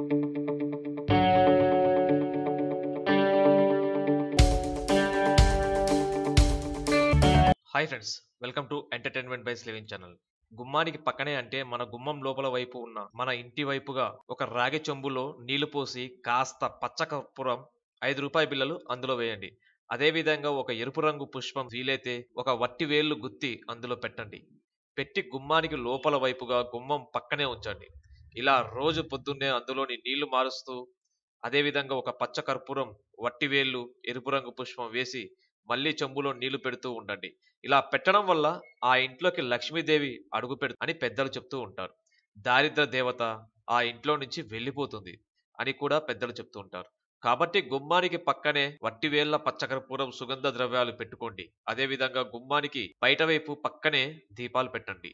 Hi friends, welcome to entertainment by స్లివింగ్ channel. గుమ్మానికి పక్కనే అంటే మన గుమ్మం లోపల వైపు ఉన్న మన ఇంటి వైపుగా ఒక రాగి చెంబులో నీళ్లు పోసి కాస్త పచ్చకర్పూరం 5 రూపాయి బిళ్ళలు అందులో వేయండి. అదే విధంగా ఒక ఎరుపు రంగు పుష్పం వీలైతే ఒక వట్టి వేళ్లు గుత్తి అందులో పెట్టండి. పెట్టి గుమ్మానికి లోపల వైపుగా గుమ్మం పక్కనే ఉంచండి. ఇలా రోజు పొద్దున్నే అందులోని నీళ్లు మారుస్తూ అదే విధంగా ఒక పచ్చ కర్పూరం, వట్టి వేళ్లు, ఎరుపు రంగు పుష్పం వేసి మళ్ళీ చెంబులో నీళ్లు పెడుతూ ఉండండి. ఇలా పెట్టడం వల్ల ఆ ఇంట్లోకి లక్ష్మీదేవి అడుగు అని పెద్దలు చెప్తూ ఉంటారు. దారిద్ర దేవత ఆ ఇంట్లో నుంచి వెళ్ళిపోతుంది అని కూడా పెద్దలు చెప్తూ ఉంటారు. కాబట్టి గుమ్మానికి పక్కనే వట్టివేళ్ల పచ్చకర్పూరం సుగంధ ద్రవ్యాలు పెట్టుకోండి. అదే విధంగా గుమ్మానికి బయట వైపు పక్కనే దీపాలు పెట్టండి.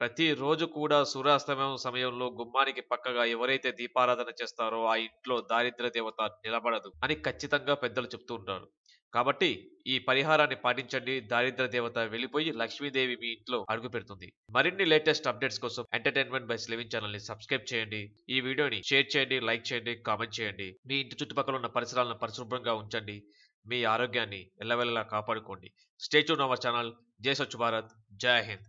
ప్రతిరోజు కూడా సూర్యాస్తమయం సమయంలో గుమ్మానికి పక్కగా ఎవరైతే దీపారాధన చేస్తారో ఆ ఇంట్లో దారిద్ర దేవత నిలబడదు అని ఖచ్చితంగా పెద్దలు చెప్తూ ఉంటారు. కాబట్టి ఈ పరిహారాన్ని పాటించండి. దారిద్ర దేవత వెళ్ళిపోయి లక్ష్మీదేవి మీ ఇంట్లో అడుగు పెడుతుంది. మరిన్ని లేటెస్ట్ అప్డేట్స్ కోసం ఎంటర్టైన్మెంట్ బై స్లివింగ్ ఛానల్ ని సబ్స్క్రైబ్ చేయండి. ఈ వీడియోని షేర్ చేయండి, లైక్ చేయండి, కామెంట్ చేయండి. మీ ఇంటి చుట్టుపక్కల ఉన్న పరిసరాలను పరిశుభ్రంగా ఉంచండి. మీ ఆరోగ్యాన్ని ఎల్లవెల్లలా కాపాడుకోండి. Stay tune our channel. జై స్వచ్ఛ భారత్, జై హింద్.